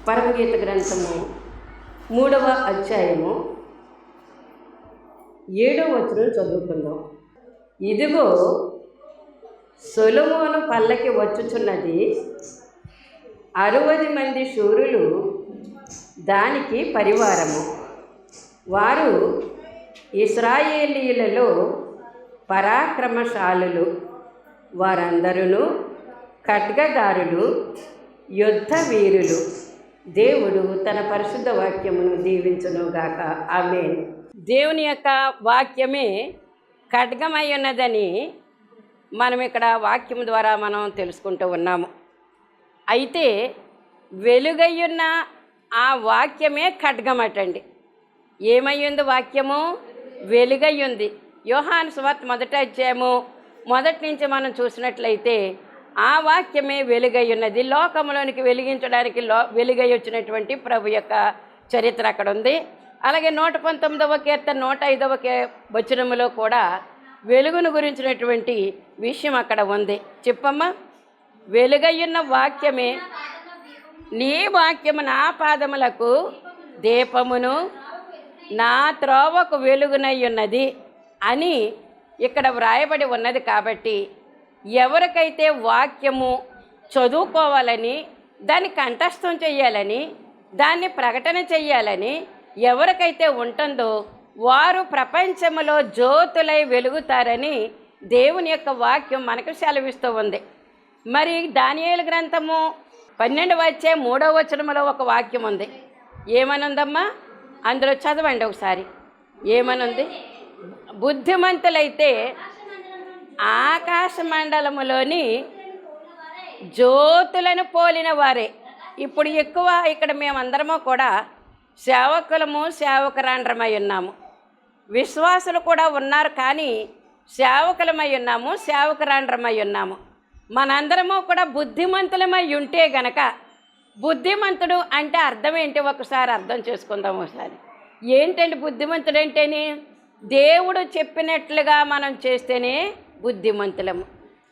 పరమగీత గ్రంథము 3వ అధ్యాయము 7వ వచనం చదువుకుందాం. ఇదిగో సొలొమోను పల్లకి వచ్చుచున్నది, 60 మంది శూరులు దానికి పరివారము. వారు ఇశ్రాయేలీయులలో పరాక్రమశాలులు, వారందరూ ఖడ్గదారులు, యుద్ధ వీరులు. దేవుడు తన పరిశుద్ధ వాక్యమును దీవించునుగాక. ఆమేన్. దేవుని యొక్క వాక్యమే ఖడ్గమై ఉన్నదని మనం ఇక్కడ వాక్యం ద్వారా మనం తెలుసుకుంటూ ఉన్నాము. అయితే వెలుగయ్యున్న ఆ వాక్యమే ఖడ్గమటండి. ఏమయ్యింది? వాక్యము వెలుగయ్యుంది. యోహాను సువార్త 1వ అధ్యాయము మొదటి నుంచి మనం చూసినట్లయితే ఆ వాక్యమే వెలుగై ఉన్నది. లోకంలోనికి వెలిగించడానికి వెలుగై వచ్చినటువంటి ప్రభు యొక్క చరిత్ర అక్కడ ఉంది. అలాగే 119వ కీర్తన 105వ వచనములో కూడా వెలుగును గురించినటువంటి విషయం అక్కడ ఉంది. చెప్పమ్మా. వెలుగయ్యున్న వాక్యమే, నీ వాక్యము నా పాదములకు దీపమును నా త్రోవకు వెలుగునై ఉన్నది అని ఇక్కడ వ్రాయబడి ఉన్నది. కాబట్టి ఎవరికైతే వాక్యము చదువుకోవాలని, దాన్ని కంఠస్థం చెయ్యాలని, దాన్ని ప్రకటన చెయ్యాలని ఎవరికైతే ఉంటుందో వారు ప్రపంచంలో జ్యోతులై వెలుగుతారని దేవుని యొక్క వాక్యం మనకు సెలవిస్తూ ఉంది. మరి దానియేలు గ్రంథము 12వ అధ్యాయం 3వ వచనములో ఒక వాక్యం ఉంది. ఏమనుందమ్మా? అందులో చదవండి ఒకసారి. ఏమనుంది? బుద్ధిమంతులైతే ఆకాశ మండలములోని జ్యోతులను పోలిన వారే. ఇప్పుడు ఎక్కువ ఇక్కడ మేమందరము కూడా సేవకులము, సేవకురాండ్రమై ఉన్నాము. విశ్వాసులు కూడా ఉన్నారు, కానీ సేవకులమై ఉన్నాము, సేవకురాండ్రమై ఉన్నాము. మనందరము కూడా బుద్ధిమంతులమై ఉంటే గనక, బుద్ధిమంతుడు అంటే అర్థం ఏంటి ఒకసారి అర్థం చేసుకుందాం. ఒకసారి ఏంటంటే బుద్ధిమంతుడు అంటేనే దేవుడు చెప్పినట్లుగా మనం చేస్తేనే బుద్ధిమంతులము.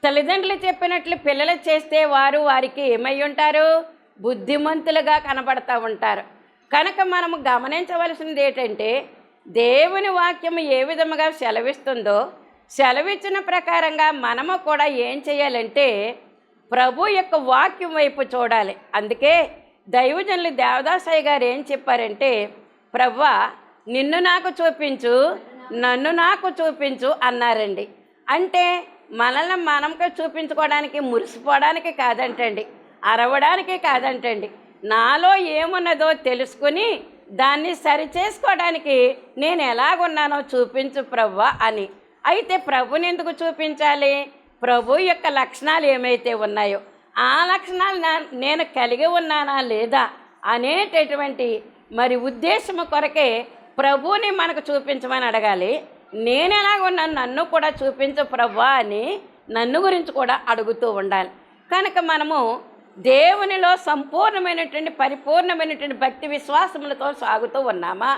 తల్లిదండ్రులు చెప్పినట్లు పిల్లలు చేస్తే వారికి ఏమై ఉంటారు? బుద్ధిమంతులుగా కనబడతా ఉంటారు. కనుక మనము గమనించవలసినది ఏంటంటే దేవుని వాక్యము ఏ విధముగా సెలవిస్తుందో సెలవిచ్చిన ప్రకారంగా మనము కూడా ఏం చేయాలంటే ప్రభు యొక్క వాక్యం వైపు చూడాలి. అందుకే దైవజనులు దేవదాసయ్య గారు ఏం చెప్పారంటే, ప్రభువా నిన్ను నాకు చూపించు, నన్ను నాకు చూపించు అన్నారండి. అంటే మనల్ని మనకు చూపించుకోవడానికి, మురిసిపోవడానికి కాదంటండి, అరవడానికి కాదంటండి, నాలో ఏమున్నదో తెలుసుకుని దాన్ని సరిచేసుకోవడానికి నేను ఎలాగున్నానో చూపించు ప్రభువా అని. అయితే ప్రభుని ఎందుకు చూపించాలి? ప్రభు యొక్క లక్షణాలు ఏమైతే ఉన్నాయో ఆ లక్షణాలు నేను కలిగి ఉన్నానా లేదా అనేటటువంటి మరి ఉద్దేశము కొరకే ప్రభువుని మనకు చూపించమని అడగాలి. నేను ఎలాగున్నాను, నన్ను కూడా చూపించు ప్రభువా అని నన్ను గురించి కూడా అడుగుతూ ఉండాలి. కనుక మనము దేవునిలో సంపూర్ణమైనటువంటి పరిపూర్ణమైనటువంటి భక్తి విశ్వాసములతో సాగుతూ ఉన్నామా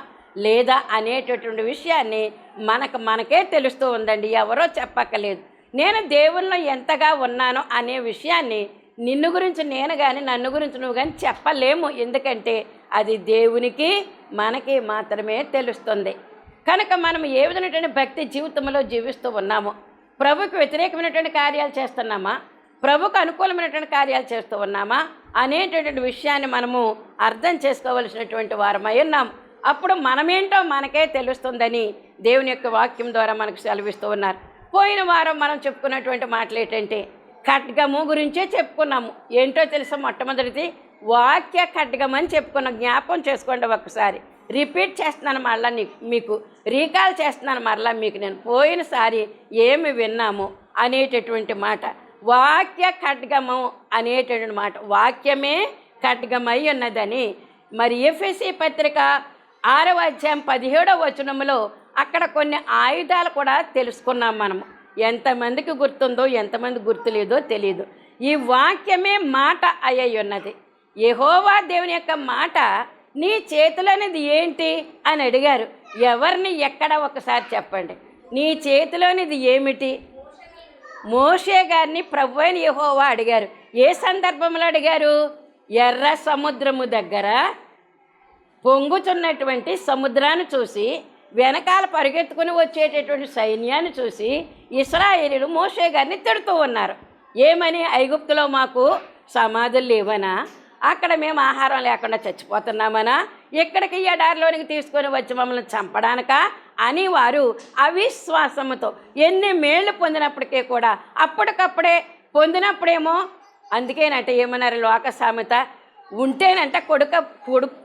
లేదా అనేటటువంటి విషయాన్ని మనకే తెలుస్తూ ఉందండి. ఎవరో చెప్పక్కలేదు. నేను దేవునిలో ఎంతగా ఉన్నానో అనే విషయాన్ని నిన్ను గురించి నేను కానీ, నన్ను గురించి నువ్వు కానీ చెప్పలేము. ఎందుకంటే అది దేవునికి మనకి మాత్రమే తెలుస్తుంది. కనుక మనం ఏ విధమైనటువంటి భక్తి జీవితంలో జీవిస్తూ ఉన్నామో, ప్రభుకు వ్యతిరేకమైనటువంటి కార్యాలు చేస్తున్నామా, ప్రభుకు అనుకూలమైనటువంటి కార్యాలు చేస్తూ ఉన్నామా అనేటటువంటి విషయాన్ని మనము అర్థం చేసుకోవలసినటువంటి వారమై ఉన్నాం. అప్పుడు మనమేంటో మనకే తెలుస్తుందని దేవుని యొక్క వాక్యం ద్వారా మనకు సెలవిస్తూ ఉన్నారు. పోయిన వారం మనం చెప్పుకున్నటువంటి మాటలు ఏంటంటే ఖడ్గము గురించే చెప్పుకున్నాము. ఏంటో తెలుసా? మొట్టమొదటిది వాక్య ఖడ్గం అని చెప్పుకున్నాం. జ్ఞాపకం చేసుకోండి ఒకసారి. రిపీట్ చేస్తున్నాను మరలా, మీకు రీకాల్ చేస్తున్నాను మరలా మీకు. నేను పోయినసారి ఏమి విన్నాము అనేటటువంటి మాట, వాక్య ఖడ్గము అనేటటువంటి మాట, వాక్యమే ఖడ్గమై ఉన్నదని. మరి ఎఫెసీ పత్రిక 6వ అధ్యాయం 17వ వచనములో అక్కడ కొన్ని ఆయుధాలు కూడా తెలుసుకున్నాం మనము. ఎంతమందికి గుర్తుందో ఎంతమంది గుర్తులేదో తెలియదు. ఈ వాక్యమే మాట అయ్యి ఉన్నది. యెహోవా దేవుని యొక్క మాట నీ చేతిలోనిది ఏంటి అని అడిగారు. ఎవరిని, ఎక్కడ ఒకసారి చెప్పండి. నీ చేతిలోనిది ఏమిటి? మోషే గారిని ప్రభువైన యెహోవా అడిగారు. ఏ సందర్భంలో అడిగారు? ఎర్ర సముద్రము దగ్గర పొంగుతున్నటువంటి సముద్రాన్ని చూసి వెనకాల పరిగెత్తుకుని వచ్చేటటువంటి సైన్యాన్ని చూసి ఇశ్రాయేలీయులు మోషే గారిని తిడుతూ ఉన్నారు. ఏమని? ఐగుప్తులో మాకు సమాధులు లేవనా? అక్కడ మేము ఆహారం లేకుండా చచ్చిపోతున్నామనా? ఇక్కడికి ఎడారిలోనికి తీసుకొని వచ్చి మమ్మల్ని చంపడానికా అని వారు అవిశ్వాసంతో ఎన్ని మేళ్ళు పొందినప్పటికీ కూడా అప్పటికప్పుడే పొందినప్పుడేమో, అందుకేనంటే ఏమన్నారు లోక సామెత, ఉంటేనంట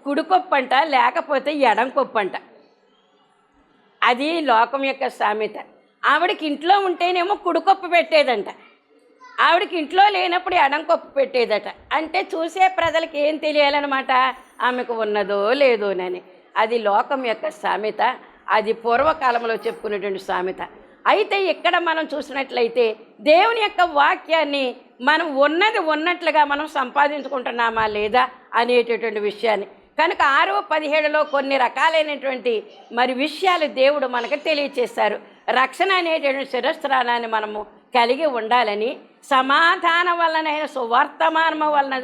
కుడికొప్పంట, లేకపోతే ఎడం కొప్పంట. అది లోకం యొక్క సామెత. ఆవిడకి ఇంట్లో ఉంటేనేమో కుడికొప్పు పెట్టేదంట, ఆవిడకి ఇంట్లో లేనప్పుడు ఎడం కొప్పు పెట్టేదట. అంటే చూసే ప్రజలకి ఏం తెలియాలన్నమాట, ఆమెకు ఉన్నదో లేదోనని. అది లోకం యొక్క సామెత, అది పూర్వకాలంలో చెప్పుకునేటువంటి సామెత. అయితే ఇక్కడ మనం చూసినట్లయితే దేవుని యొక్క వాక్యాన్ని మనం ఉన్నది ఉన్నట్లుగా మనం సంపాదించుకుంటున్నామా లేదా అనేటటువంటి విషయాన్ని కనుక 6:17లో కొన్ని రకాలైనటువంటి మరి విషయాలు దేవుడు మనకు తెలియచేశారు. రక్షణ అనేటటువంటి శిరస్త్రాణాన్ని మనము కలిగి ఉండాలని, సమాధానం వలనైన సువర్తమానము వలన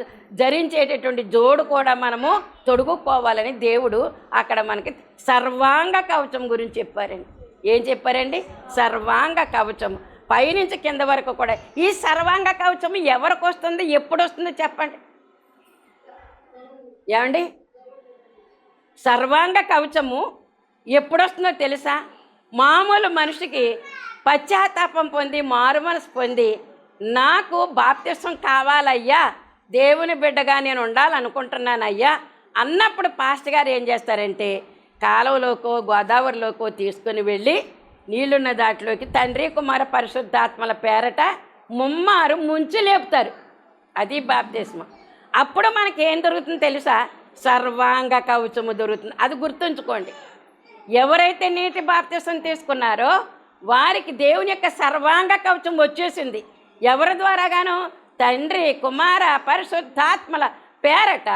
ధరించేటటువంటి జోడు కూడా మనము తొడుగుకోవాలని దేవుడు అక్కడ మనకి సర్వాంగ కవచం గురించి చెప్పారండి. ఏం చెప్పారండి? సర్వాంగ కవచం పైనుంచి కింద వరకు కూడా. ఈ సర్వాంగ కవచం ఎవరికి వస్తుంది, ఎప్పుడు వస్తుందో చెప్పండి. ఏమండి? సర్వాంగ కవచము ఎప్పుడు వస్తుందో తెలుసా? మామూలు మనిషికి పశ్చాత్తాపం పొంది మారు మనసు పొంది నాకు బాప్తిసం కావాలయ్యా, దేవుని బిడ్డగా నేను ఉండాలనుకుంటున్నానయ్యా అన్నప్పుడు పాస్టర్ గారు ఏం చేస్తారంటే కాలువలోకో గోదావరిలోకో తీసుకుని వెళ్ళి నీళ్లున్న దాంట్లోకి తండ్రి కుమార పరిశుద్ధాత్మల పేరట ముమ్మారు ముంచి లేపుతారు. అది బాప్తిస్మం. అప్పుడు మనకేం దొరుకుతుందో తెలుసా? సర్వాంగ కవచము దొరుకుతుంది. అది గుర్తుంచుకోండి. ఎవరైతే నీటి బాప్తిసం తీసుకున్నారో వారికి దేవుని యొక్క సర్వాంగ కవచం వచ్చేసింది. ఎవరి ద్వారాగానో? తండ్రి కుమార పరిశుద్ధాత్మల పేరట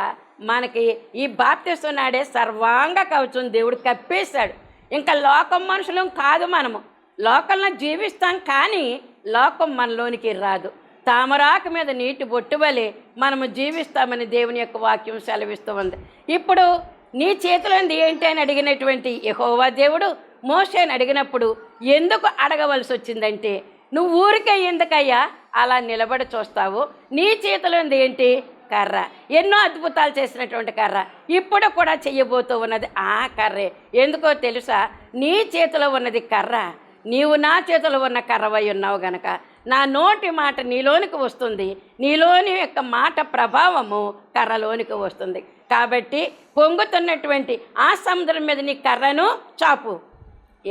మనకి ఈ బాప్తిసం నాడే సర్వాంగ కవచం దేవుడు కప్పేశాడు. ఇంకా లోకం మనుషులం కాదు, మనము లోకంలో జీవిస్తాం కానీ లోకం మనలోనికి రాదు. తామరాకు మీద నీటి బొట్టువలే మనము జీవిస్తామని దేవుని యొక్క వాక్యం సెలవిస్తూ ఉంది. ఇప్పుడు నీ చేతిలో ఏంటి అని అడిగినటువంటి యెహోవా దేవుడు మోషేని అడిగినప్పుడు ఎందుకు అడగవలసి వచ్చిందంటే, నువ్వు ఊరికే ఎందుకయ్యా అలా నిలబడి చూస్తావు? నీ చేతిలో ఏంటి? కర్ర. ఎన్నో అద్భుతాలు చేసినటువంటి కర్ర ఇప్పుడు కూడా చెయ్యబోతూ ఉన్నది ఆ కర్రే. ఎందుకో తెలుసా? నీ చేతిలో ఉన్నది కర్ర, నీవు నా చేతిలో ఉన్న కర్రవై ఉన్నావు గనక నా నోటి మాట నీలోనికి వస్తుంది, నీలోని యొక్క మాట ప్రభావము కర్రలోనికి వస్తుంది. కాబట్టి పొంగుతున్నటువంటి ఆ సముద్రం మీద నీ కర్రను చాపు.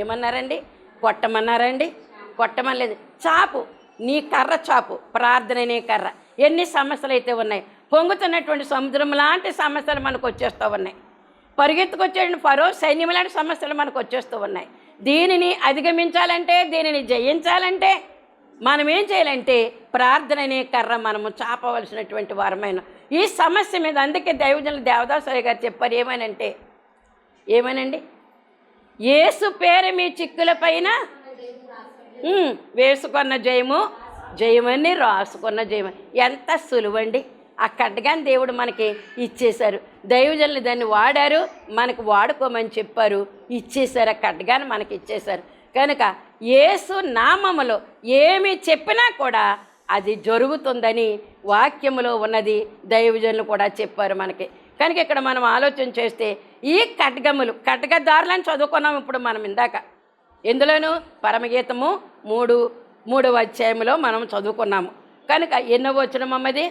ఏమన్నారండి? కొట్టమన్నారండి? కొట్టమనలేదు, చాపు. నీ కర్ర చాపు. ప్రార్థననే కర్ర. ఎన్ని సమస్యలు అయితే ఉన్నాయి, పొంగుతున్నటువంటి సముద్రం లాంటి సమస్యలు మనకు వచ్చేస్తూ ఉన్నాయి. పరిగెత్తుకొచ్చే ఫరో సైన్యం లాంటి సమస్యలు మనకు వచ్చేస్తూ ఉన్నాయి. దీనిని అధిగమించాలంటే, దీనిని జయించాలంటే మనం ఏం చేయాలంటే ప్రార్థన అనే కర్ర మనము చాపవలసినటువంటి వారమైన ఈ సమస్య మీద. అందుకే దైవజనులు దేవదాసయ్య గారు చెప్పారు ఏమనండి? యేసు పేరు మీ చిక్కుల పైన వేసుకున్న జయము జయమని రాసుకున్న జయము. ఎంత సులువండి! ఆ ఖడ్గాన్ని దేవుడు మనకి ఇచ్చేశారు. దైవజనులు దాన్ని వాడారు, మనకు వాడుకోమని చెప్పారు, ఇచ్చేశారు. ఆ ఖడ్గాన్ని మనకి ఇచ్చేశారు. కనుక యేసు నామములో ఏమి చెప్పినా కూడా అది జరుగుతుందని వాక్యములో ఉన్నది దైవజనులు కూడా చెప్పారు మనకి. కనుక ఇక్కడ మనం ఆలోచన చేస్తే ఈ ఖడ్గములు, ఖడ్గదారులని చదువుకున్నాం ఇప్పుడు మనం ఇందాక. ఎందులోనూ పరమగీతము 3వ అధ్యాయంలో మనం చదువుకున్నాము. కనుక ఎన్నో వచనం అమ్మది?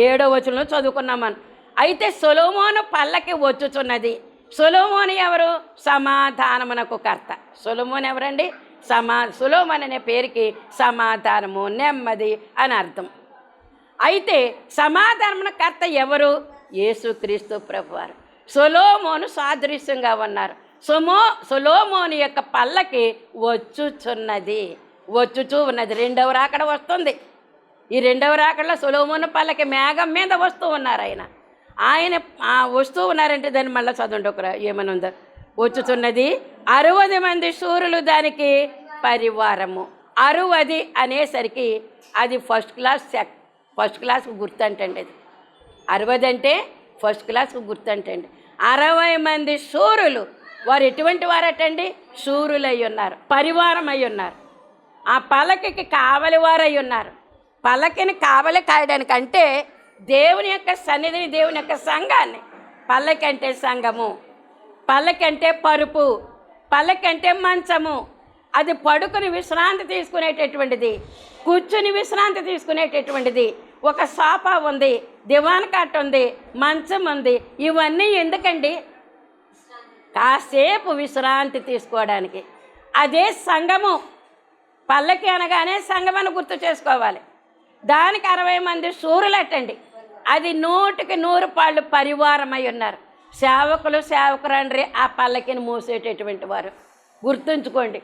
7వ వచనంలో చదువుకున్నాం మనం. అయితే సొలొమోను పల్లకి వచ్చుచున్నది. సొలొమోను ఎవరు? సమాధానమునకు కర్త. సొలొమోను ఎవరండి? సొలొమోను అనే పేరుకి సమాధానము, నెమ్మది అని అర్థం. అయితే సమాధానమున కర్త ఎవరు? యేసుక్రీస్తు ప్రభువారు. సొలొమోను సాదృశ్యంగా ఉన్నారు. సొలొమోను యొక్క పల్లకి వచ్చుచున్నది, వచ్చుచూ ఉన్నది. 2వ రాకడ వస్తుంది. ఈ 2వ రాకడలో సొలొమోను పల్లకి మేఘం మీద వస్తూ ఉన్నారు. ఆయన వస్తూ ఉన్నారంటే దాన్ని మళ్ళీ చదవండి ఒకరు ఏమని ఉందో. వచ్చుతున్నది 60 మంది శూరులు దానికి పరివారము. 60 అనేసరికి అది ఫస్ట్ క్లాస్ గుర్తు అంటండి. అది 60 అంటే ఫస్ట్ క్లాస్కు గుర్తంటండి. 60 మంది శూరులు. వారు ఎటువంటి వారటండి? శూరులై ఉన్నారు, పరివారం అయి ఉన్నారు, ఆ పల్లకికి కావలి వారై ఉన్నారు. పల్లకిని కావలి కాయడానికి అంటే దేవుని యొక్క సన్నిధిని, దేవుని యొక్క సంఘాన్ని. పల్లకి అంటే సంఘము, పల్లకి అంటే పరుపు, పల్లకి అంటే మంచము. అది పడుకుని విశ్రాంతి తీసుకునేటటువంటిది, కూర్చుని విశ్రాంతి తీసుకునేటటువంటిది. ఒక సోఫా ఉంది, దివాన్ కాట్ ఉంది, మంచం ఉంది. ఇవన్నీ ఎందుకండి? కాసేపు విశ్రాంతి తీసుకోవడానికి. అదే సంఘము. పల్లకి అనగానే సంఘమని గుర్తు చేసుకోవాలి. దానికి 60 మంది శూరులటండి. అది 100కి 100 పాళ్ళు పరివారమై ఉన్నారు. సేవకులు, సేవకురండ్రి ఆ పల్లకిని మోసేటటువంటి వారు. గుర్తుంచుకోండి,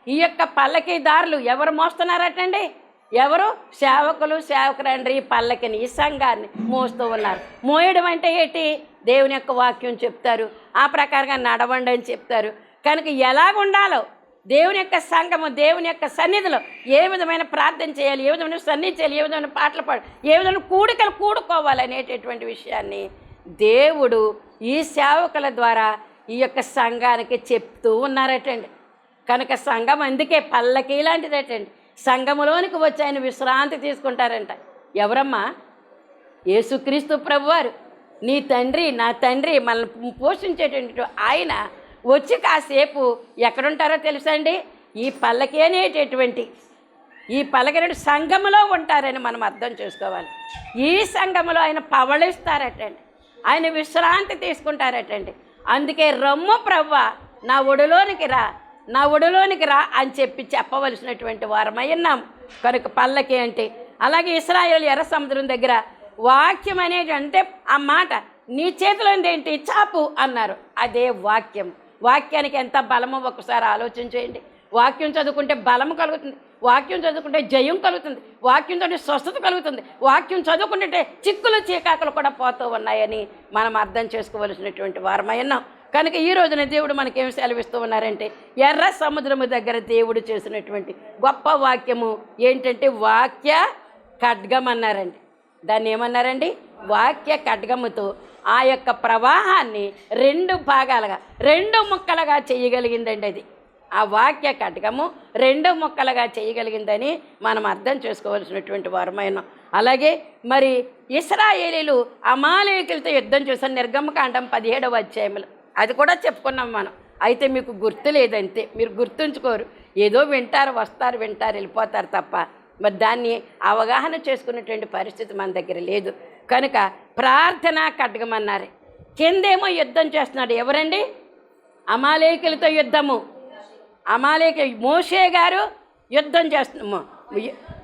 ఈ యొక్క పల్లకీదారులు ఎవరు మోస్తున్నారటండి? ఎవరు? సేవకులు, సేవకురండ్రి ఈ పల్లకిని, ఈ సంఘాన్ని మోస్తూ ఉన్నారు. మోయడం అంటే ఏంటి? దేవుని యొక్క వాక్యం చెప్తారు, ఆ ప్రకారంగా నడవండి అని చెప్తారు. కనుక ఎలాగుండాలో దేవుని యొక్క సంఘము, దేవుని యొక్క సన్నిధిలో ఏ విధమైన ప్రార్థన చేయాలి, ఏ విధమైన సన్నిధి చేయాలి, ఏ విధమైన పాటలు పాడాలి, ఏ విధమైన కూడికలు కూడుకోవాలి అనేటటువంటి విషయాన్ని దేవుడు ఈ సేవకుల ద్వారా ఈ యొక్క సంఘానికి చెప్తూ ఉన్నారటండి. కనుక సంఘం అందుకే పల్లకి లాంటిదటండి. సంఘములోనికి వచ్చి ఆయన విశ్రాంతి తీసుకుంటారంట. ఎవరమ్మా? యేసుక్రీస్తు ప్రభువారు, నీ తండ్రి, నా తండ్రి, మనల్ని పోషించేటటువంటి ఆయన వచ్చి కాసేపు ఎక్కడుంటారో తెలుసండి? ఈ పల్లకి అనేటటువంటి ఈ పల్లకి సంఘములో ఉంటారని మనం అర్థం చేసుకోవాలి. ఈ సంఘములో ఆయన పవళిస్తారటండి, ఆయన విశ్రాంతి తీసుకుంటారటండి. అందుకే రమ్ము ప్రవ్వా, నా ఒడిలోనికి రా, నా ఒడిలోనికి రా అని చెప్పవలసినటువంటి వారమై ఉన్నాం. కనుక పల్లకి అంటే అలాగే ఇశ్రాయేలు ఎర్ర సముద్రం దగ్గర వాక్యం అనేది అంటే ఆ మాట నీ చేతిలో ఏంటి? చాపు అన్నారు. అదే వాక్యం. వాక్యానికి ఎంత బలమో ఒకసారి ఆలోచన చేయండి. వాక్యం చదువుకుంటే బలము కలుగుతుంది, వాక్యం చదువుకుంటే జయం కలుగుతుంది, వాక్యం చదివి స్వస్థత కలుగుతుంది, వాక్యం చదువుకుంటే చిక్కులు చీకాకులు కూడా పోతూ ఉన్నాయని మనం అర్థం చేసుకోవలసినటువంటి వారమై ఉన్నాం. కనుక ఈ రోజున దేవుడు మనకేం సెలవిస్తూ ఉన్నారంటే, ఎర్ర సముద్రము దగ్గర దేవుడు చేసినటువంటి గొప్ప వాక్యము ఏంటంటే వాక్య ఖడ్గం అన్నారండి. దాన్ని ఏమన్నారండి? వాక్య ఖడ్గముతో ఆ యొక్క ప్రవాహాన్ని 2 భాగాలుగా, 2 ముక్కలుగా చేయగలిగిందండి. అది ఆ వాక్య ఖడ్గము 2 ముక్కలుగా చేయగలిగిందని మనం అర్థం చేసుకోవాల్సినటువంటి వారమైన. అలాగే మరి ఇశ్రాయేలీలు అమాలేకులతో యుద్ధం చేశారు. నిర్గమకాండం 17వ అధ్యాయంలో అది కూడా చెప్పుకున్నాం మనం. అయితే మీకు గుర్తు లేదంతే, మీరు గుర్తుంచుకోరు. ఏదో వింటారు, వస్తారు, వింటారు, వెళ్ళిపోతారు తప్ప మరి దాన్ని అవగాహన చేసుకునేటువంటి పరిస్థితి మన దగ్గర లేదు. కనుక ప్రార్థన ఖడ్గమన్నారు. కిందేమో యుద్ధం చేస్తున్నాడు. ఎవరండి? అమాలేకులతో యుద్ధము. మోషే గారు యుద్ధం చేస్తున్నాము.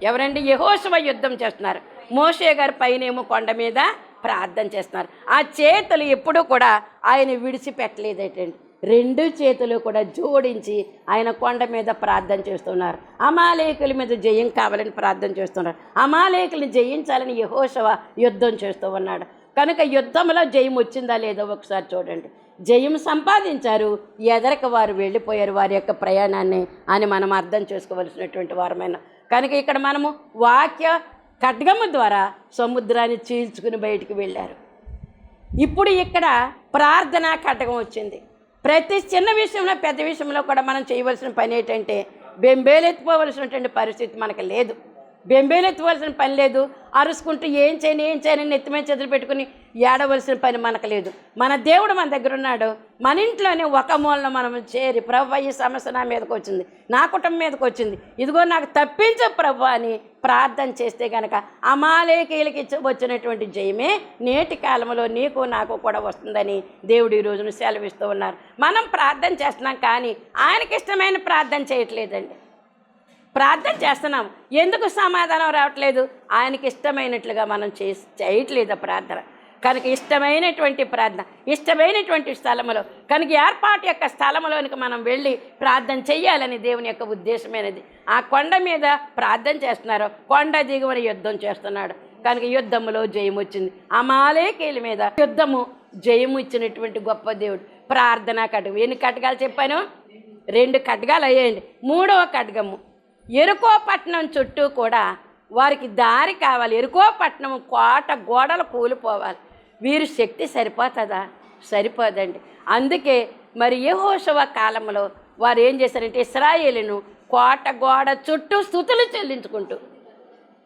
ఎవరండి? యెహోషువ యుద్ధం చేస్తున్నారు. మోషే గారు పైనేమో కొండ మీద ప్రార్థన చేస్తున్నారు. ఆ చేతులు ఎప్పుడూ కూడా ఆయన విడిచిపెట్టలేదటండి. 2 చేతులు కూడా జోడించి ఆయన కొండ మీద ప్రార్థన చేస్తున్నారు. అమాలేకుల మీద జయం కావాలని ప్రార్థన చేస్తున్నారు. అమాలేకుల్ని జయించాలని యెహోషువ యుద్ధం చేస్తూ ఉన్నాడు. కనుక యుద్ధంలో జయం వచ్చిందా లేదో ఒకసారి చూడండి. జయం సంపాదించారు, ఎదరక వారు వెళ్ళిపోయారు వారి యొక్క ప్రయాణాన్ని అని మనం అర్థం చేసుకోవలసినటువంటి వారమైన. కనుక ఇక్కడ మనము వాక్య ఖడ్గము ద్వారా సముద్రాన్ని చీల్చుకుని బయటికి వెళ్ళారు. ఇప్పుడు ఇక్కడ ప్రార్థన ఖడ్గం వచ్చింది. ప్రతి చిన్న విషయంలో పెద్ద విషయంలో కూడా మనం చేయవలసిన పని ఏంటంటే బెంబేలెత్తిపోవలసినటువంటి పరిస్థితి మనకు లేదు. బెంబేలెత్తివలసిన పని లేదు. అరుచుకుంటూ ఏం చేయని నెత్తిమే చేతులు పెట్టుకుని ఏడవలసిన పని మనకు లేదు. మన దేవుడు మన దగ్గర ఉన్నాడు. మన ఇంట్లోనే ఒక మూలన మనం చేరి ప్రభువా ఈ సమస్య నా మీదకి వచ్చింది, నా కుటుంబం మీదకి వచ్చింది, ఇదిగో నాకు తప్పించు ప్రభువా అని ప్రార్థన చేస్తే కనుక అమాలేకీయులకి వచ్చినటువంటి జయమే నేటి కాలంలో నీకు నాకు కూడా వస్తుందని దేవుడు ఈ రోజున సెలవిస్తూ ఉన్నారు. మనం ప్రార్థన చేస్తున్నాం కానీ ఆయనకి ఇష్టమైన ప్రార్థన చేయట్లేదండి. ప్రార్థన చేస్తున్నాం, ఎందుకు సమాధానం రావట్లేదు? ఆయనకి ఇష్టమైనట్లుగా మనం చేయట్లేదు ప్రార్థన. కనుక ఇష్టమైనటువంటి ప్రార్థన, ఇష్టమైనటువంటి స్థలంలో కనుక ఏర్పాటు యొక్క స్థలంలోనికి మనం వెళ్ళి ప్రార్థన చెయ్యాలని దేవుని యొక్క ఉద్దేశమైనది. ఆ కొండ మీద ప్రార్థన చేస్తున్నారు, కొండ దిగువన యుద్ధం చేస్తున్నాడు. కనుక యుద్ధములో జయం వచ్చింది. అమాలేకీయుల మీద యుద్ధము జయము ఇచ్చినటువంటి గొప్ప దేవుడు. ప్రార్థన ఖడ్గం. ఎన్ని ఖడ్గాలు చెప్పాను? 2 ఖడ్గాలు అయ్యాయండి. 3వ ఖడ్గము ఎరుకో పట్టణం చుట్టూ కూడా వారికి దారి కావాలి. ఎరుకో పట్టణం కోట గోడలు కూలిపోవాలి. వీరి శక్తి సరిపోతుందా? సరిపోదండి. అందుకే మరి యెహోషువ కాలంలో వారు ఏం చేశారంటే ఇశ్రాయేలును కోట గోడ చుట్టూ స్తుతులు చెల్లించుకుంటూ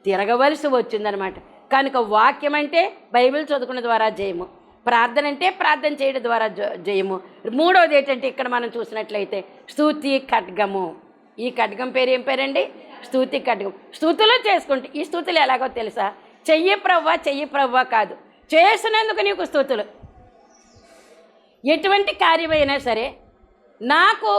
తిరగవలసి వచ్చిందనమాట. కనుక వాక్యం అంటే బైబిల్ చదువుకున్న ద్వారా జయము, ప్రార్థన అంటే ప్రార్థన చేయడం ద్వారా జయము. మూడవది ఏంటంటే ఇక్కడ మనం చూసినట్లయితే స్తుతి ఖడ్గము. ఈ ఖడ్గం పేరు ఏం పేరండి? స్తుతి ఖడ్గం. స్తుతులు చేసుకుంటే ఈ స్తుతులు ఎలాగో తెలుసా? చెయ్యి ప్రవ్వా కాదు, చేసినందుకు నీకు స్తుతులు. ఎటువంటి కార్యమైనా సరే నాకు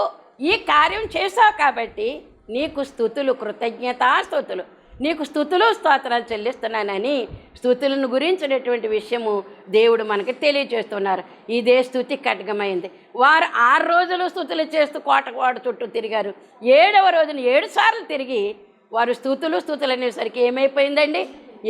ఈ కార్యం చేసావు కాబట్టి నీకు స్తుతులు, కృతజ్ఞతాస్తుతులు, నీకు స్తుతులు స్తోత్రాలు చెల్లిస్తున్నానని స్తుతులను గురించినటువంటి విషయము దేవుడు మనకి తెలియజేస్తున్నారు. ఇదే స్తుతి ఖడ్గమైంది. వారు 6 రోజులు స్తుతులు చేస్తూ కోటగోడ చుట్టూ తిరిగారు. 7వ రోజున 7 సార్లు తిరిగి వారు స్తుతులు అనేసరికి ఏమైపోయిందండి?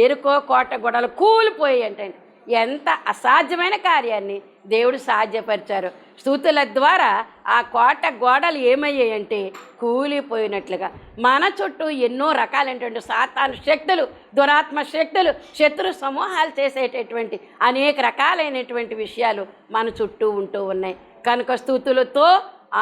ఎరుకో కోట గోడలు కూలిపోయి అంటండి. ఎంత అసాధ్యమైన కార్యాన్ని దేవుడు సాధ్యపరిచారు. స్తుతుల ద్వారా ఆ కోట గోడలు ఏమయ్యాయంటే కూలిపోయినట్లుగా. మన చుట్టూ ఎన్నో రకాలైనటువంటి సాతాను శక్తులు, దురాత్మ శక్తులు, శత్రు సమూహాలు చేసేటటువంటి అనేక రకాలైనటువంటి విషయాలు మన చుట్టూ ఉంటూ ఉన్నాయి. కనుక స్తుతులతో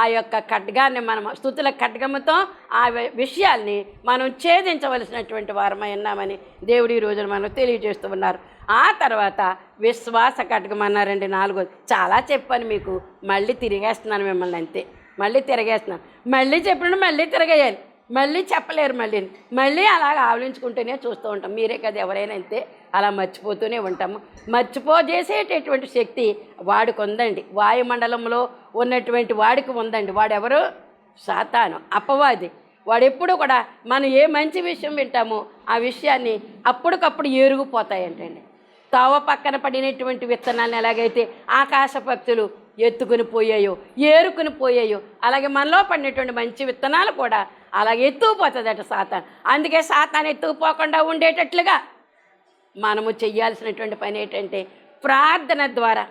ఆ యొక్క ఖడ్గాన్ని మనం స్తుతుల ఖడ్గముతో ఆ విషయాల్ని మనం ఛేదించవలసినటువంటి వారమై ఉన్నామని దేవుడు ఈ రోజున మనం తెలియజేస్తూ ఉన్నారు. ఆ తర్వాత విశ్వాస ఖడ్గం అన్నారండి 4. చాలా చెప్పాను మీకు, మళ్ళీ తిరిగేస్తున్నాను మిమ్మల్ని, అంతే. మళ్ళీ తిరిగేస్తున్నాను. మళ్ళీ చెప్పినప్పుడు మళ్ళీ తిరగేయాలి, మళ్ళీ చెప్పలేరు. మళ్ళీ అలాగ ఆవలించుకుంటూనే చూస్తూ ఉంటాం. మీరే కదా ఎవరైనా అంతే, అలా మర్చిపోతూనే ఉంటాము. మర్చిపోజేసేటటువంటి శక్తి వాడికి ఉందండి. వాయుమండలంలో ఉన్నటువంటి వాడికి ఉందండి. వాడెవరు? సాతాను, అపవాది. వాడెప్పుడు కూడా మనం ఏ మంచి విషయం వింటామో ఆ విషయాన్ని అప్పటికప్పుడు ఏరుగుపోతాయంటండి. తోవ పక్కన పడినటువంటి విత్తనాలను ఎలాగైతే ఆకాశ పక్షులు ఎత్తుకుని పోయాయో, ఏరుకుని పోయాయో, అలాగే మనలో పడినటువంటి మంచి విత్తనాలు కూడా అలాగే ఎత్తుకుపోతుందట సాతాను. అందుకే సాతాను ఎత్తుకుపోకుండా ఉండేటట్లుగా మనము చెయ్యాల్సినటువంటి పని ఏంటంటే ప్రార్థన ద్వారా,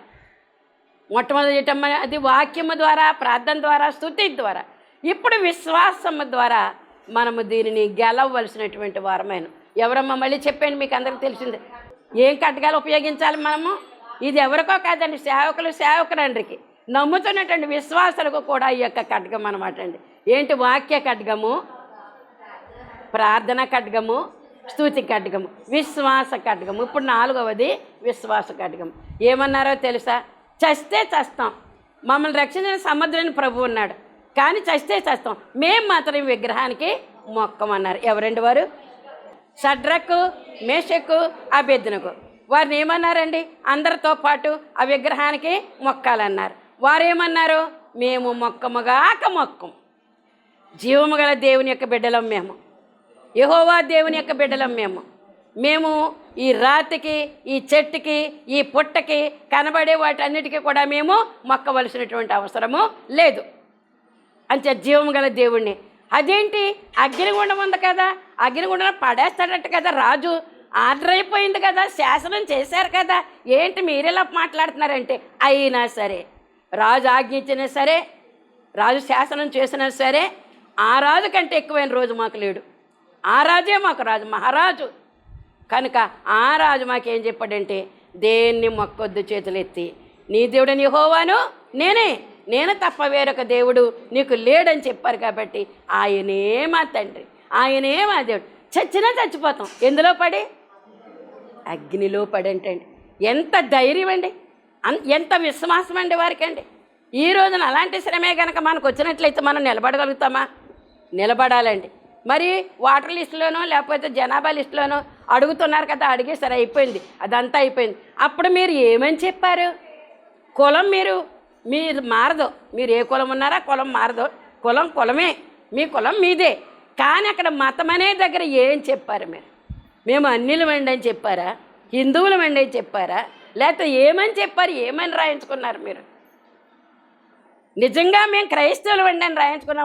మొట్టమొదటి అది వాక్యము ద్వారా, ప్రార్థన ద్వారా, స్తుతి ద్వారా, ఇప్పుడు విశ్వాసము ద్వారా మనము దీనిని గెలవలసినటువంటి వారమైన. ఎవరమ్మా మళ్ళీ చెప్పండి, మీకు అందరికీ తెలిసిందే. ఏం ఖడ్గాలు ఉపయోగించాలి మనము? ఇది ఎవరికో కాదండి, సేవకులందరికీ, నమ్ముతున్నటువంటి విశ్వాసాలకు కూడా ఈ యొక్క ఖడ్గం అనమాట అండి. ఏంటి? వాక్య ఖడ్గము, ప్రార్థన ఖడ్గము, స్తుతి ఖడ్గము, విశ్వాస ఖడ్గము. ఇప్పుడు 4వది విశ్వాస ఖడ్గము. ఏమన్నారో తెలుసా? చస్తే చస్తాం, మమ్మల్ని రక్షించిన సముద్రాన్ని ప్రభు ఉన్నాడు, కానీ చస్తే చస్తాం, మేము మాత్రం విగ్రహానికి మొక్కమన్నారు. ఎవరండి వారు? షడ్రకు, మేషకు, అబేద్నెగో. వారిని ఏమన్నారండి? అందరితో పాటు ఆ విగ్రహానికి మొక్కాలన్నారు. వారేమన్నారు? మేము మొక్కముగాక మొక్కం, జీవము గల దేవుని యొక్క బిడ్డలం మేము, యెహోవా దేవుని యొక్క బిడ్డలం మేము ఈ రాతికి, ఈ చెట్టుకి, ఈ పుట్టకి, కనబడే వాటన్నిటికీ కూడా మేము మొక్కవలసినటువంటి అవసరము లేదు. అంతే, జీవము గల దేవుణ్ణి. అదేంటి? అగ్నిగుండం ఉంది కదా, అగ్నిగుండం పడేస్తాడట కదా రాజు, ఆర్డర్ అయిపోయింది కదా, శాసనం చేశారు కదా, ఏంటి మీరెలా మాట్లాడుతున్నారంటే, అయినా సరే రాజు ఆజ్ఞించినా సరే, రాజు శాసనం చేసినా సరే, ఆ రాజు కంటే ఎక్కువైన రోజు మాకు లేడు. ఆ రాజే మాకు రాజు, మహారాజు. కనుక ఆ రాజు మాకేం చెప్పాడంటే, దేన్ని మొక్కొద్దు చేతులెత్తి, నీ దేవుడని యెహోవాను నేను తప్ప వేరొక దేవుడు నీకు లేడని చెప్పారు. కాబట్టి ఆయనే మా తండ్రి, ఆయనే మా దేవుడు. చచ్చినా చచ్చిపోతాం, ఎందులో పడి? అగ్నిలో పడి. అంటండి ఎంత ధైర్యం అండి, ఎంత విశ్వాసం అండి వారికండి. ఈ రోజున అలాంటి శ్రమే కనుక మనకు వచ్చినట్లయితే మనం నిలబడగలుగుతామా? నిలబడాలండి. మరి వాటర్ లిస్టులోనో లేకపోతే జనాభా లిస్టులోనో అడుగుతున్నారు కదా, అడిగేసరి అయిపోయింది, అదంతా అయిపోయింది. అప్పుడు మీరు ఏమని చెప్పారు? కులం మీరు మారదు. మీరు ఏ కులం ఉన్నారా, కులం మారదు. కులమే, మీ కులం మీదే. కానీ అక్కడ మతం అనే దగ్గర ఏం చెప్పారు మీరు? మేము అన్యులమండి అని చెప్పారా? హిందువులమండి అని చెప్పారా? లేకపోతే ఏమని చెప్పారు? ఏమని రాయించుకున్నారు మీరు? నిజంగా మేము క్రైస్తవులమండి అని రాయించుకున్న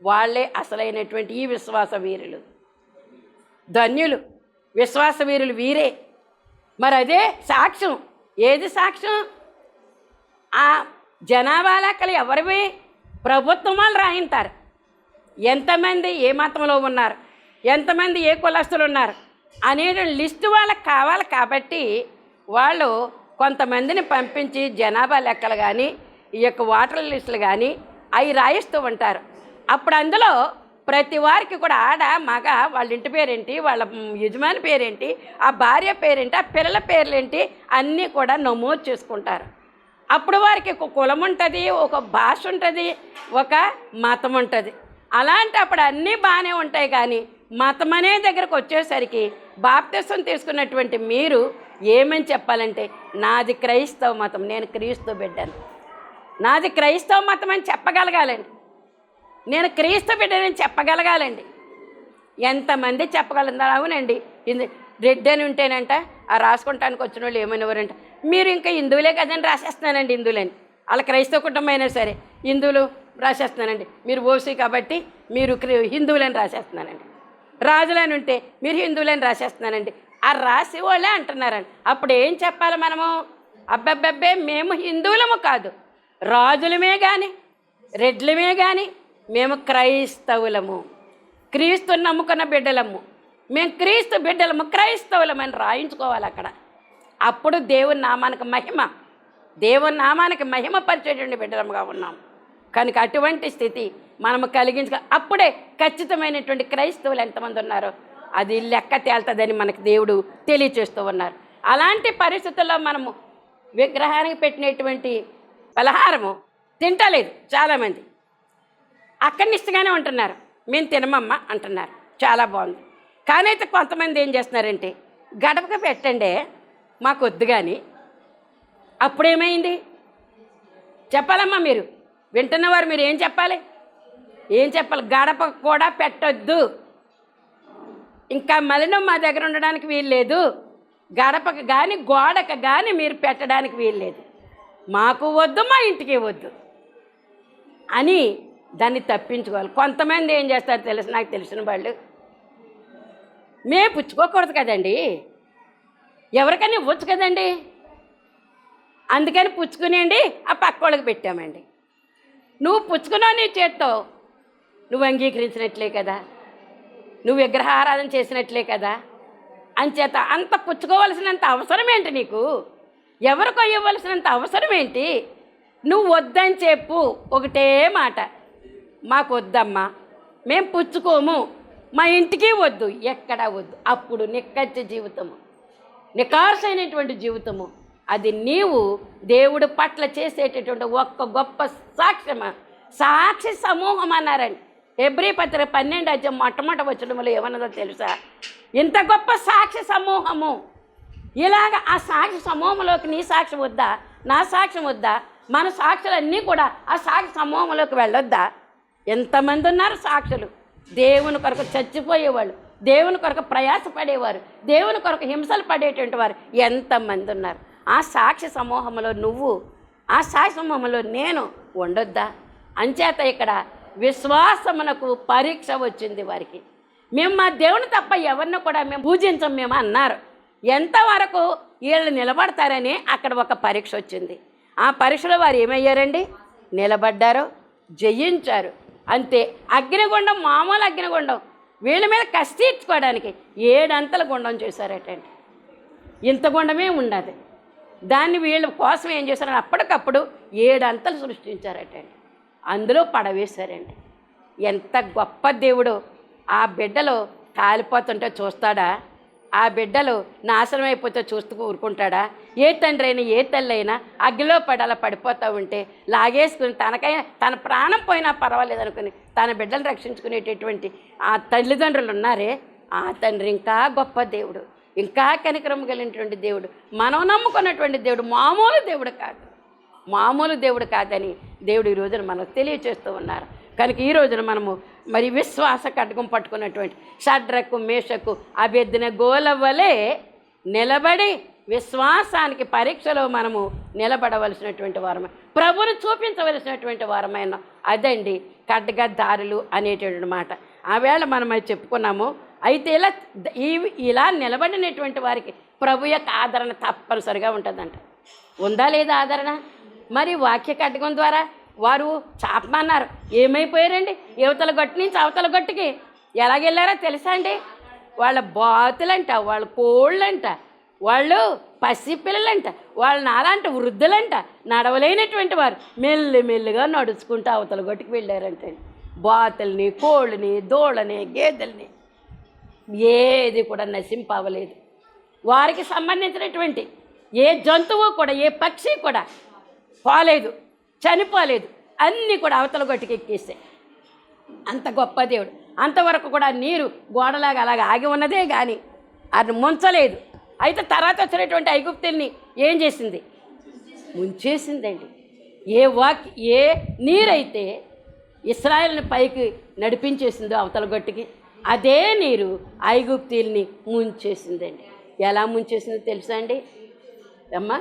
వాళ్ళే అసలైనటువంటి ఈ విశ్వాస వీరులు, ధన్యులు. విశ్వాస వీరులు వీరే. మరి అదే సాక్ష్యం. ఏది సాక్ష్యం? ఆ జనాభా లెక్కలు ఎవరివి? ప్రభుత్వం వాళ్ళు రాయింటారు ఎంతమంది ఏ మతంలో ఉన్నారు. ఎంతమంది ఏ కులస్తులు ఉన్నారు అనేది లిస్టు వాళ్ళకి కావాలి. కాబట్టి వాళ్ళు కొంతమందిని పంపించి జనాభా లెక్కలు కానీ ఈ యొక్క ఓటర్ లిస్టులు కానీ అవి రాయిస్తూ ఉంటారు. అప్పుడు అందులో ప్రతి వారికి కూడా ఆడ మగ వాళ్ళ ఇంటి పేరేంటి, వాళ్ళ యజమాని పేరేంటి, ఆ భార్య పేరేంటి, ఆ పిల్లల పేర్లేంటి అన్నీ కూడా నమోదు చేసుకుంటారు. అప్పుడు వారికి ఒక కులం ఉంటుంది, ఒక భాష ఉంటుంది, ఒక మతం ఉంటుంది. అలాంటప్పుడు అన్నీ బాగానే ఉంటాయి. కానీ మతం అనే దగ్గరకు వచ్చేసరికి బాప్తిసం తీసుకున్నటువంటి మీరు ఏమని చెప్పాలంటే, నాది క్రైస్తవ మతం, నేను క్రీస్తు బిడ్డను, నాది క్రైస్తవ మతం అని చెప్పగలగాలండి. నేను క్రీస్తు బిడ్డని చెప్పగలగాలండి. ఎంతమంది చెప్పగలుగుతారు? అవునండి, రెడ్డి అని ఉంటేనంట ఆ రాసుకుంటానికి వచ్చిన వాళ్ళు ఏమనేవారంట, మీరు ఇంకా హిందువులే కదండి రాసేస్తున్నానండి, హిందువులని. వాళ్ళ క్రైస్తవ కుటుంబం అయినా సరే హిందువులు రాసేస్తున్నానండి, మీరు ఓసీ కాబట్టి మీరు హిందువులని రాసేస్తున్నానండి. రాజులని ఉంటే మీరు హిందువులని రాసేస్తున్నానండి. ఆ రాసి వాళ్ళే అంటున్నారండి. అప్పుడు ఏం చెప్పాలి మనము? అబ్బబ్బబ్బే, మేము హిందువులము కాదు, రాజులమే కానీ రెడ్లమే కానీ మేము క్రైస్తవులము, క్రీస్తు నమ్ముకున్న బిడ్డలము, మేము క్రీస్తు బిడ్డలము, క్రైస్తవులమని రాయించుకోవాలి అక్కడ. అప్పుడు దేవుని నామానికి మహిమ, దేవుని నామానికి మహిమ పరిచేటువంటి బిడ్డలముగా ఉన్నాం. కనుక అటువంటి స్థితి మనము అప్పుడే ఖచ్చితమైనటువంటి క్రైస్తవులు ఎంతమంది ఉన్నారో అది లెక్క తేలుతుందని మనకు దేవుడు తెలియచేస్తూ ఉన్నారు. అలాంటి పరిస్థితుల్లో మనము విగ్రహానికి పెట్టినటువంటి పలహారము తింటలేదు చాలామంది, అక్కడి నిష్టగానే ఉంటున్నారు. మేము తినమమ్మ అంటున్నారు, చాలా బాగుంది. కానీ అయితే కొంతమంది ఏం చేస్తున్నారంటే, గడపకు పెట్టండి మాకు వద్దు కానీ. అప్పుడేమైంది చెప్పాలమ్మా? మీరు వింటున్నవారు మీరు ఏం చెప్పాలి? ఏం చెప్పాలి? గడపకు కూడా పెట్టొద్దు, ఇంకా మలినం మా దగ్గర ఉండడానికి వీల్లేదు, గడపకు కానీ గోడకు కానీ మీరు పెట్టడానికి వీల్లేదు, మాకు వద్దు, మా ఇంటికి వద్దు అని దాన్ని తప్పించుకోవాలి. కొంతమంది ఏం చేస్తారు తెలుసు, నాకు తెలిసిన వాళ్ళు, మేము పుచ్చుకోకూడదు కదండి, ఎవరికైనా ఇవ్వచ్చు కదండి, అందుకని పుచ్చుకునేయండి ఆ పక్క వాళ్ళకి పెట్టామండి. నువ్వు పుచ్చుకున్నావు నీ చేత్తో, నువ్వు అంగీకరించినట్లే కదా, నువ్వు విగ్రహారాధన చేసినట్లే కదా. అంచేత అంత పుచ్చుకోవలసినంత అవసరం ఏంటి నీకు? ఎవరికో ఇవ్వవలసినంత అవసరం ఏంటి? నువ్వు వద్దని చెప్పు, ఒకటే మాట, మాకు వద్దమ్మా, మేము పుచ్చుకోము, మా ఇంటికి వద్దు, ఎక్కడా వద్దు. అప్పుడు నిక్కచ్చి జీవితము, నికార్సైనటువంటి జీవితము, అది నీవు దేవుడి పట్ల చేసేటటువంటి ఒక్క గొప్ప సాక్ష్యమా, సాక్షి సమూహం అన్నారండి. హెబ్రీ పత్రిక 12 మొట్టమొదటి వచనములో ఏమన్నదో తెలుసా? ఇంత గొప్ప సాక్షి సమూహము, ఇలాగ ఆ సాక్షి సమూహంలోకి నీ సాక్ష్యం వద్దా, నా సాక్ష్యం వద్దా, మన సాక్షులన్నీ కూడా ఆ సాక్షి సమూహంలోకి వెళ్ళొద్దా? ఎంతమంది ఉన్నారు సాక్షులు? దేవుని కొరకు చచ్చిపోయేవాళ్ళు, దేవుని కొరకు ప్రయాసపడేవారు, దేవుని కొరకు హింసలు పడేటువంటి వారు ఎంతమంది ఉన్నారు. ఆ సాక్షి సమూహంలో నువ్వు, ఆ సాక్షి సమూహంలో నేను ఉండొద్దా? అంచేత ఇక్కడ విశ్వాసమునకు పరీక్ష వచ్చింది వారికి. మేము మా దేవుని తప్ప ఎవరిని కూడా మేము పూజించం మేము అన్నారు. ఎంతవరకు వీళ్ళు నిలబడతారని అక్కడ ఒక పరీక్ష వచ్చింది. ఆ పరీక్షలో వారు ఏమయ్యారండి? నిలబడ్డారు, జయించారు. అంతే. అగ్నిగుండం, మామూలు అగ్నిగుండం, వీళ్ళ మీద కష్టించుకోవడానికి 7 అంతల గుండం చేశారటండి. ఇంత గుండమే ఉండదు, దాన్ని వీళ్ళ కోసం ఏం చేశారని అప్పటికప్పుడు 7 అంతలు సృష్టించారటండి. అందులో పడవేశారండి. ఎంత గొప్ప దేవుడు! ఆ బిడ్డలు కాలిపోతుంటే చూస్తాడా? ఆ బిడ్డలు నాశనం అయిపోతే చూస్తూ ఊరుకుంటాడా? ఏ తండ్రి అయినా ఏ తల్లి అయినా అగ్గిలో అలా పడిపోతూ ఉంటే లాగేసుకుని తన ప్రాణం పోయినా పర్వాలేదు అనుకుని తన బిడ్డలు రక్షించుకునేటటువంటి ఆ తల్లిదండ్రులు ఉన్నారే, ఆ తండ్రి ఇంకా గొప్ప దేవుడు, ఇంకా కనికరం కలిగినటువంటి దేవుడు, మనం నమ్ముకున్నటువంటి దేవుడు మామూలు దేవుడు కాదు, మామూలు దేవుడు కాదని దేవుడు ఈ రోజున మనకు తెలియచేస్తూ ఉన్నారు. కనుక ఈ రోజున మనము మరి విశ్వాస ఖడ్గం పట్టుకున్నటువంటి షడ్రకు, మేషకు, అబేద్నెగోల వలె నిలబడి విశ్వాసానికి పరీక్షలో మనము నిలబడవలసినటువంటి వారమే, ప్రభువును చూపించవలసినటువంటి వారమైన అదండి ఖడ్గదారులు అనేటువంటి మాట. ఆవేళ మనం అది చెప్పుకున్నాము. అయితే ఇలా నిలబడినటువంటి వారికి ప్రభు యొక్క ఆదరణ తప్పనిసరిగా ఉంటుందంట. ఉందా లేదా ఆదరణ? మరి వాక్య ఖడ్గం ద్వారా వారు చాపమన్నారు, ఏమైపోయారండి? యువతల గట్టు నుంచి అవతల గట్టుకి ఎలాగెళ్ళారో తెలుసా అండి? వాళ్ళ బాతులంట, వాళ్ళ కోళ్ళంట, వాళ్ళు పసిపిల్లలంట, వాళ్ళు నాలాంటి వృద్ధులంట, నడవలేనటువంటి వారు మెల్లిగా నడుచుకుంటూ అవతల గొట్టుకు వెళ్ళారంటే బాతుల్ని, కోళ్ళని, దూడని, గేదెల్ని ఏది కూడా నశింపవలేదు. వారికి సంబంధించినటువంటి ఏ జంతువు కూడా, ఏ పక్షి కూడా పోలేదు, చనిపోలేదు, అన్నీ కూడా అవతల గొట్టుకు ఎక్కేసాయి. అంత గొప్ప దేవుడు. అంతవరకు కూడా నీరు గోడలాగా అలాగ ఆగి ఉన్నదే కానీ అది ముంచలేదు. అయితే తర్వాత వచ్చినటువంటి ఐగుప్తుల్ని ఏం చేసింది? ముంచేసిందండి. ఏ నీరైతే ఇశ్రాయేలుని పైకి నడిపించేసిందో అవతల గొట్టుకి, అదే నీరు ఐగుప్తుల్ని ముంచేసిందండి. ఎలా ముంచేసిందో తెలుసా అండి? అమ్మా,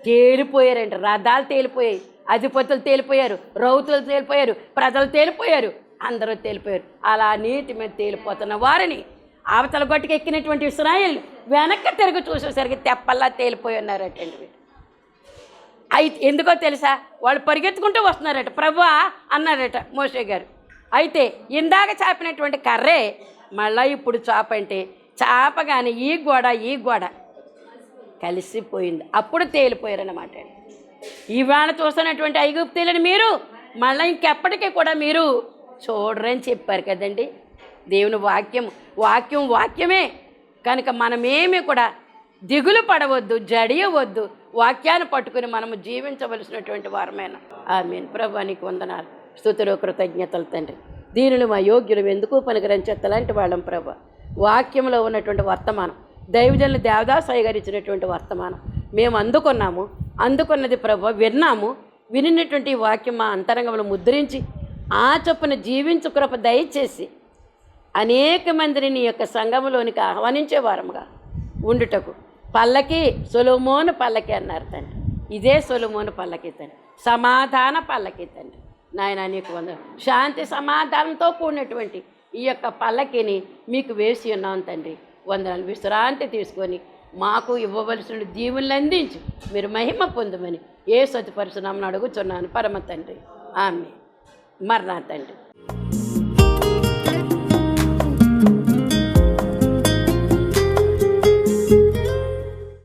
తేలిపోయారండి. రథాలు తేలిపోయాయి, అధిపతులు తేలిపోయారు, రౌతులు తేలిపోయారు, ప్రజలు తేలిపోయారు, అందరూ తేలిపోయారు. అలా నీటి మీద తేలిపోతున్న వారిని అవతల గొట్టుకు ఎక్కినటువంటి ఇశ్రాయేలు వెనక్కి తిరిగి చూసేసరికి తెప్పల్లా తేలిపోయి ఉన్నారటండి వీళ్ళు. అయితే ఎందుకో తెలుసా? వాళ్ళు పరిగెత్తుకుంటూ వస్తున్నారట. ప్రభువా అన్నారట మోషే గారు. అయితే ఇందాక చాపినటువంటి కర్రే మళ్ళీ ఇప్పుడు చాపంటే చాపగానే ఈ గోడ కలిసిపోయింది. అప్పుడు తేలిపోయారన్నమాట. ఇవాళ చూస్తున్నటువంటి ఐగుప్తీయులను మీరు మళ్ళీ ఇంకెప్పటికీ కూడా మీరు చూడరని చెప్పారు కదండి. దేవుని వాక్యమే కనుక మనమేమీ కూడా దిగులు పడవద్దు, జడియవద్దు. వాక్యాన్ని పట్టుకుని మనము జీవించవలసినటువంటి వారమైన ఆమేన్. ప్రభువా నీకు వందనాలు, స్తుతులు, కృతజ్ఞతలు తండ్రి. దీనిని మా యోగ్యులు ఎందుకు పనికిరని చెత్తలాంటి వాళ్ళం ప్రభా. వాక్యంలో ఉన్నటువంటి వర్తమానం, దైవజనులు దేవదాసాయి గారు ఇచ్చినటువంటి వర్తమానం మేము అందుకున్నది ప్రభా విన్నాము. వినినటువంటి వాక్యం మా అంతరంగంలో ముద్రించి ఆ చొప్పున జీవించు కృప దయచేసి అనేక మందిని నీ యొక్క సంఘంలోనికి ఆహ్వానించే వారముగా ఉండుటకు. పల్లకి సొలొమోను పల్లకి అన్నారు తండ్రి. ఇదే సొలొమోను పల్లకి తండ్రి, సమాధాన పల్లకి తండ్రి. నాయన నీకు వందనాలు. శాంతి సమాధానంతో కూడినటువంటి ఈ యొక్క పల్లకిని మీకు వేసి ఉన్నాం తండ్రి. వందనాలు. విశ్రాంతి తీసుకొని మాకు ఇవ్వవలసిన దీవులను అందించి మీరు మహిమ పొందమని యేసు అతి పరిశునామమున అడుగుచున్నాను పరమ తండ్రి. ఆమేన్. మరణా తండ్రి.